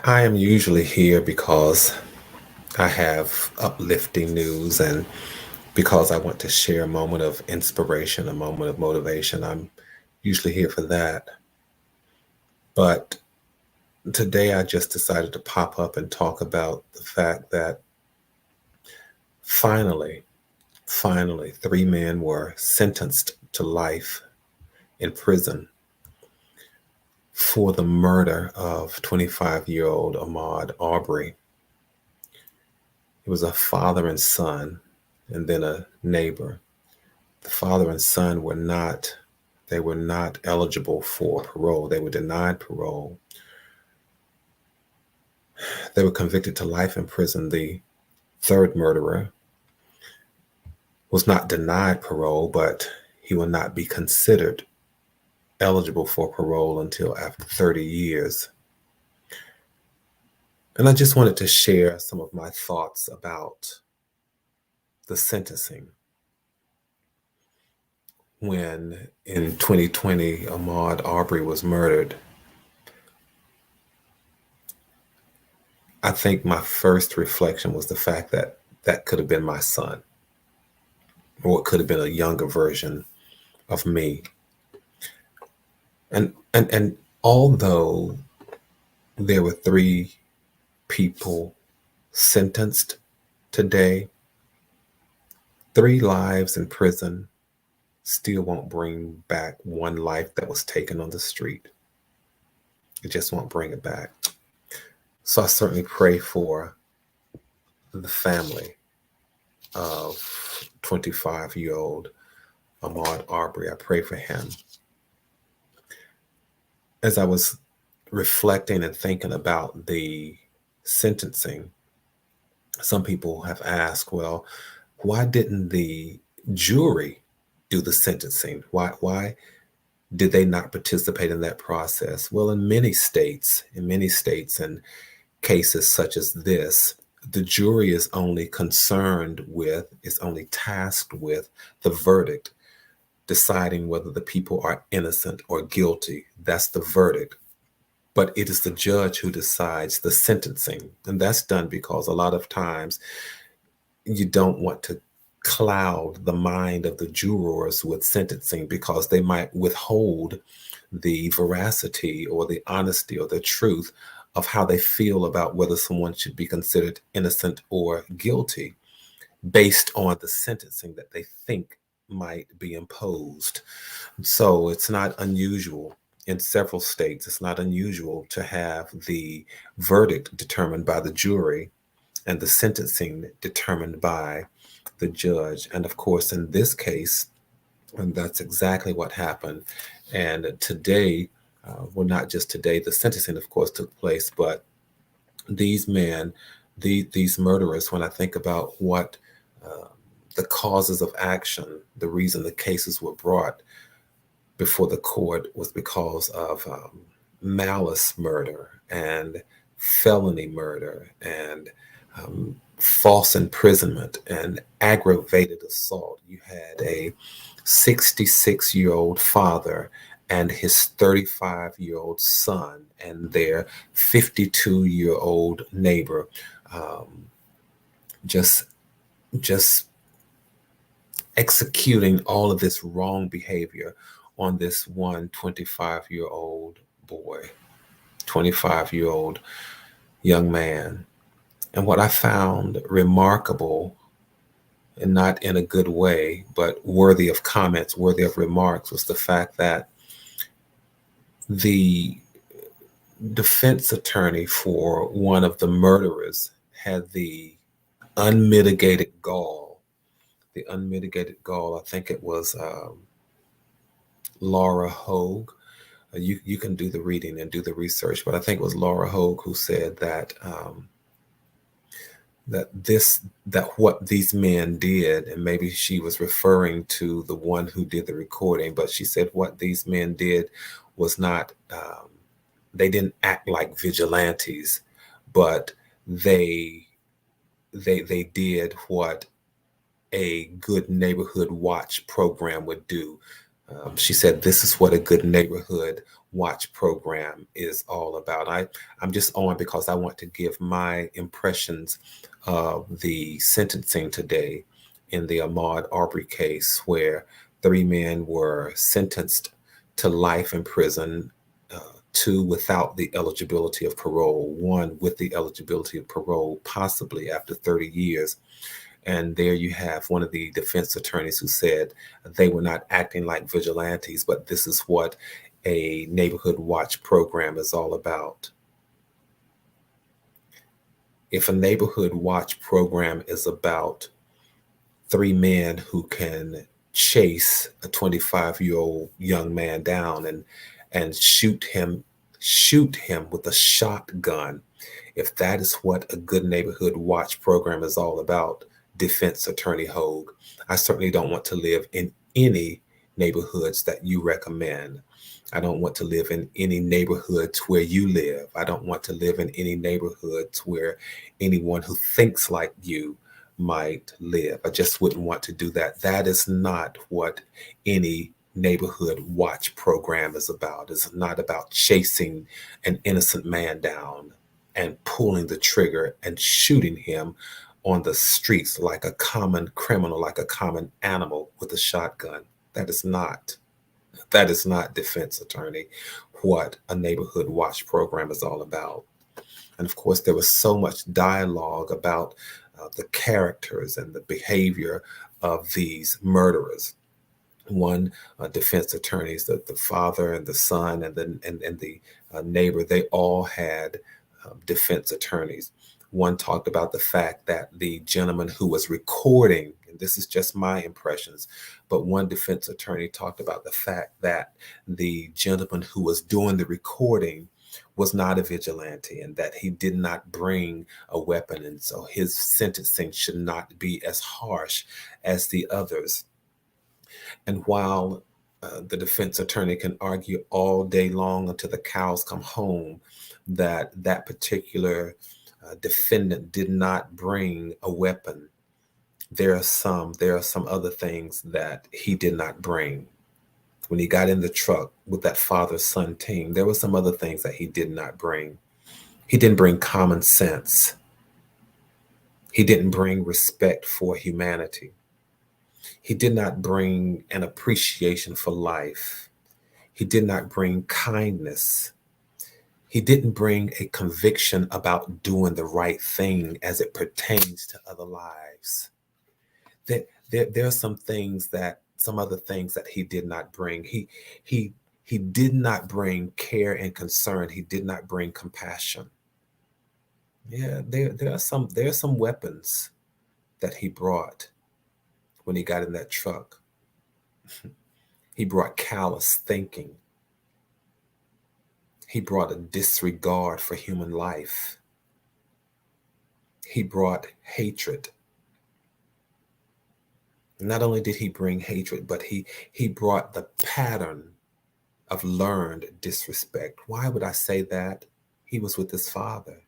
I am usually here because I have uplifting news and because I want to share a moment of inspiration, a moment of motivation. I'm usually here for that. But today I just decided to pop up and talk about the fact that finally, finally, three men were sentenced to life in prison for the murder of 25-year-old Ahmaud Arbery. It was a father and son, and then a neighbor. The father and son were not eligible for parole. They were denied parole. They were convicted to life in prison. The third murderer was not denied parole, but he will not be considered eligible for parole until after 30 years. And I just wanted to share some of my thoughts about the sentencing. When in 2020 Ahmaud Arbery was murdered, I think my first reflection was the fact that that could have been my son, or it could have been a younger version of me. And although there were three people sentenced today, three lives in prison still won't bring back one life that was taken on the street. It just won't bring it back. So I certainly pray for the family of 25-year-old Ahmaud Arbery. I pray for him. As I was reflecting and thinking about the sentencing, some people have asked, well, why didn't the jury do the sentencing? Why did they not participate in that process? Well, in many states and cases such as this, the jury is only tasked with the verdict, deciding whether the people are innocent or guilty. That's the verdict. But it is the judge who decides the sentencing. And that's done because a lot of times you don't want to cloud the mind of the jurors with sentencing because they might withhold the veracity or the honesty or the truth of how they feel about whether someone should be considered innocent or guilty based on the sentencing that they think might be imposed. So it's not unusual in several states, it's not unusual to have the verdict determined by the jury and the sentencing determined by the judge. And of course, in this case, and that's exactly what happened. And today, well, not just today, the sentencing, of course, took place, but these men, these murderers, when I think about what uh, the causes of action, the reason the cases were brought before the court was because of malice murder and felony murder and false imprisonment and aggravated assault. You had a 66-year-old father and his 35-year-old son and their 52-year-old neighbor, um, just just executing all of this wrong behavior on this one 25-year-old boy, 25-year-old young man. And what I found remarkable, and not in a good way, but worthy of comments, worthy of remarks, was the fact that the defense attorney for one of the murderers had unmitigated gall, I think it was Laura Hogue. You can do the reading and do the research, but I think it was Laura Hogue who said that that what these men did, and maybe she was referring to the one who did the recording, but she said what these men did was not they didn't act like vigilantes, but they they did what a good neighborhood watch program would do. She said, "This is what a good neighborhood watch program is all about." I'm just on because I want to give my impressions of the sentencing today in the Ahmaud Arbery case, where 3 men were sentenced to life in prison, two without the eligibility of parole, one with the eligibility of parole, possibly after 30 years. And there you have one of the defense attorneys who said they were not acting like vigilantes, but this is what a neighborhood watch program is all about. If a neighborhood watch program is about 3 men who can chase a 25-year-old young man down and shoot him with a shotgun, if that is what a good neighborhood watch program is all about, defense attorney Hogue, I certainly don't want to live in any neighborhoods that you recommend. I don't want to live in any neighborhoods where you live. I don't want to live in any neighborhoods where anyone who thinks like you might live. I just wouldn't want to do that. That is not what any neighborhood watch program is about. It's not about chasing an innocent man down and pulling the trigger and shooting him on the streets like a common criminal, like a common animal with a shotgun. That is not, that is not, defense attorney, what a neighborhood watch program is all about. And of course, there was so much dialogue about the characters and the behavior of these murderers. One defense attorneys, the father and the son and the neighbor, they all had defense attorneys. One talked about the fact that the gentleman who was recording, and this is just my impressions, but one defense attorney talked about the fact that the gentleman who was doing the recording was not a vigilante and that he did not bring a weapon. And so his sentencing should not be as harsh as the others. And while the defense attorney can argue all day long until the cows come home that that particular defendant did not bring a weapon, there are some other things that he did not bring. When he got in the truck with that father-son team, there were some other things that he did not bring. He didn't bring common sense. He didn't bring respect for humanity. He did not bring an appreciation for life. He did not bring kindness. He didn't bring a conviction about doing the right thing as it pertains to other lives. There are some other things that he did not bring. He did not bring care and concern. He did not bring compassion. Yeah, there are some weapons that he brought when he got in that truck. He brought callous thinking. He brought a disregard for human life. He brought hatred. Not only did he bring hatred, but he brought the pattern of learned disrespect. Why would I say that? He was with his father.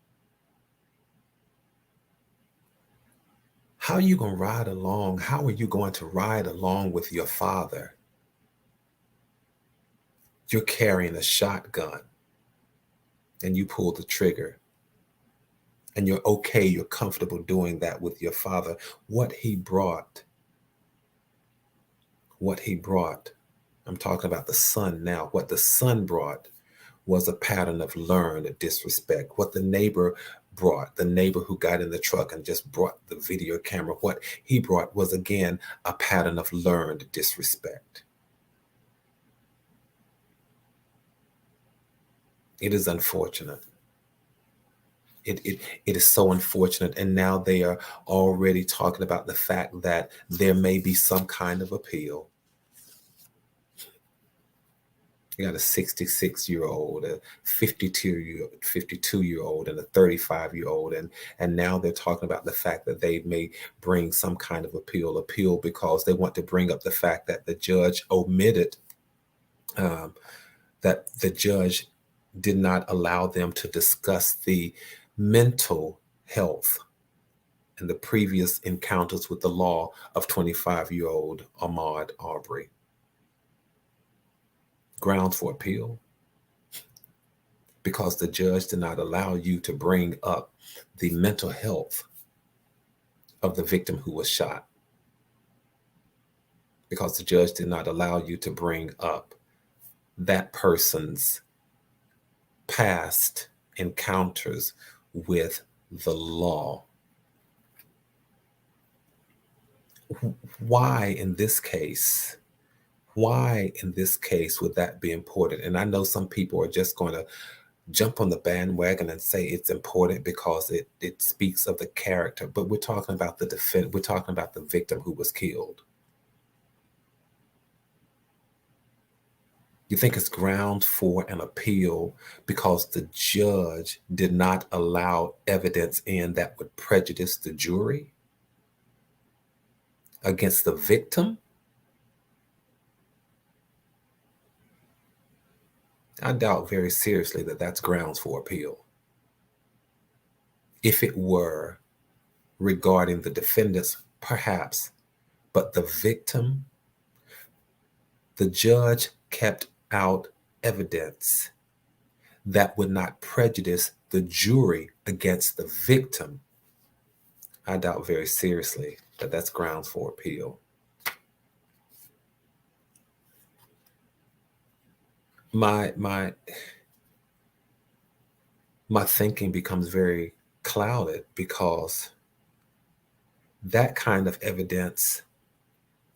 How are you going to ride along? How are you going to ride along with your father? You're carrying a shotgun and you pull the trigger and you're okay, you're comfortable doing that with your father. What he brought, I'm talking about the son now. What the son brought was a pattern of learned disrespect. What the neighbor brought, the neighbor who got in the truck and just brought the video camera, what he brought was, again, a pattern of learned disrespect. It is unfortunate. It is so unfortunate. And now they are already talking about the fact that there may be some kind of appeal. You got a 66-year-old, a 52-year-old, and a 35-year-old, and now they're talking about the fact that they may bring some kind of appeal because they want to bring up the fact that the judge omitted, that the judge did not allow them to discuss the mental health and the previous encounters with the law of 25-year-old Ahmaud Arbery. Grounds for appeal, because the judge did not allow you to bring up the mental health of the victim who was shot, because the judge did not allow you to bring up that person's past encounters with the law. Why in this case? Why in this case would that be important? And I know some people are just going to jump on the bandwagon and say it's important because it speaks of the character, but we're talking about we're talking about the victim who was killed. You think it's ground for an appeal because the judge did not allow evidence in that would prejudice the jury against the victim? I doubt very seriously that that's grounds for appeal. If it were regarding the defendants, perhaps, but the victim, the judge kept out evidence that would not prejudice the jury against the victim. I doubt very seriously that that's grounds for appeal. My thinking becomes very clouded because that kind of evidence,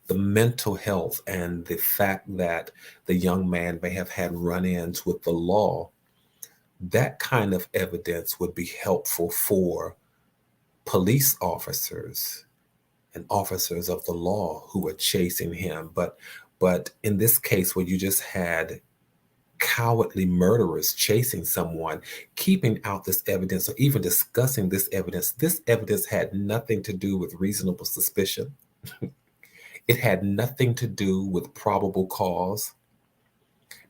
the mental health and the fact that the young man may have had run-ins with the law, that kind of evidence would be helpful for police officers and officers of the law who were chasing him. But in this case where you just had cowardly murderers chasing someone, keeping out this evidence or even discussing this evidence had nothing to do with reasonable suspicion. It had nothing to do with probable cause,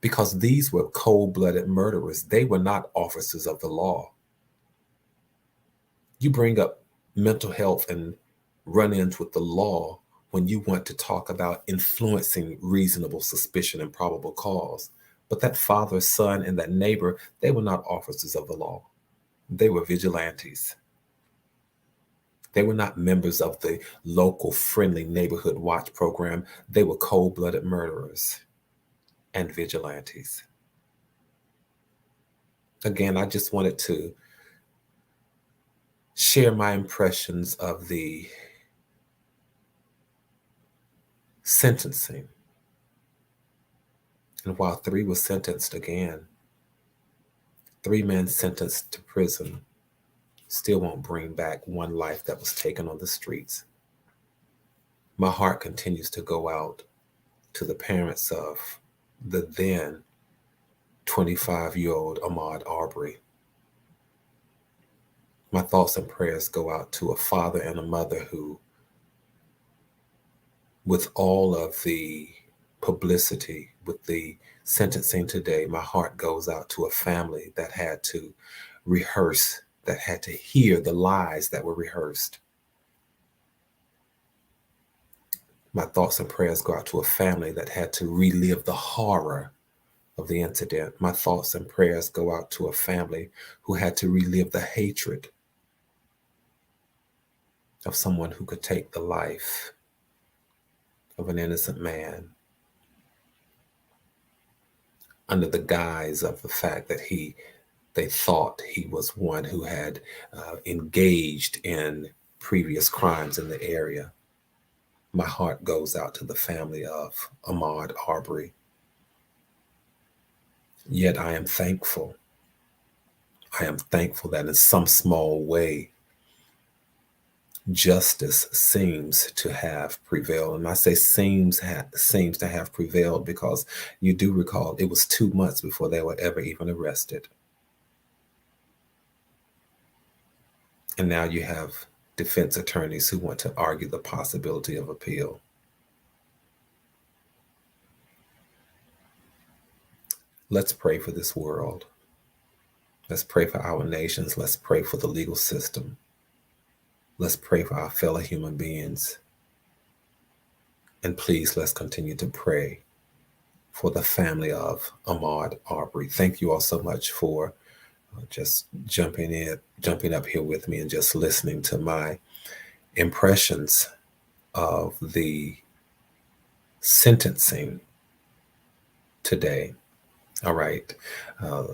because these were cold-blooded murderers. They were not officers of the law. You bring up mental health and run-ins with the law when you want to talk about influencing reasonable suspicion and probable cause. But that father, son, and that neighbor, they were not officers of the law. They were vigilantes. They were not members of the local friendly neighborhood watch program. They were cold-blooded murderers and vigilantes. Again, I just wanted to share my impressions of the sentencing. And while 3 was sentenced again, 3 men sentenced to prison still won't bring back 1 life that was taken on the streets. My heart continues to go out to the parents of the then 25-year-old Ahmaud Arbery. My thoughts and prayers go out to a father and a mother who, with all of the publicity, with the sentencing today, my heart goes out to a family that had to rehearse, that had to hear the lies that were rehearsed. My thoughts and prayers go out to a family that had to relive the horror of the incident. My thoughts and prayers go out to a family who had to relive the hatred of someone who could take the life of an innocent man under the guise of the fact that they thought he was one who had engaged in previous crimes in the area. My heart goes out to the family of Ahmaud Arbery. Yet I am thankful. I am thankful that in some small way, justice seems to have prevailed. And I say seems to have prevailed because you do recall it was 2 months before they were ever even arrested. And now you have defense attorneys who want to argue the possibility of appeal. Let's pray for this world. Let's pray for our nations. Let's pray for the legal system. Let's pray for our fellow human beings. And please, let's continue to pray for the family of Ahmaud Arbery. Thank you all so much for just jumping up here with me and just listening to my impressions of the sentencing today. All right.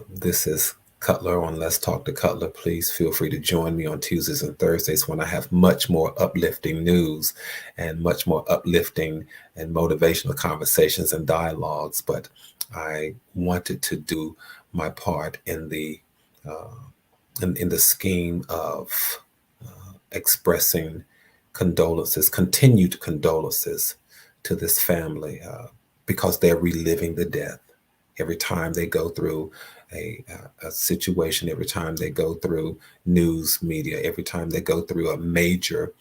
This is Cutler on Let's Talk to Cutler. Please feel free to join me on Tuesdays and Thursdays when I have much more uplifting news and much more uplifting and motivational conversations and dialogues. But I wanted to do my part in the in the scheme of expressing condolences, continued condolences to this family because they're reliving the death. Every time they go through a situation, every time they go through news media, every time they go through a major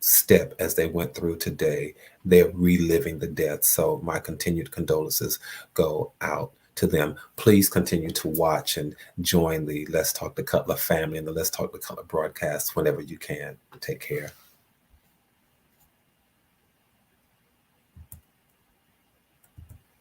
step as they went through today, they're reliving the death. So my continued condolences go out to them. Please continue to watch and join the Let's Talk to Cutler family and the Let's Talk to Cutler broadcast whenever you can. Take care.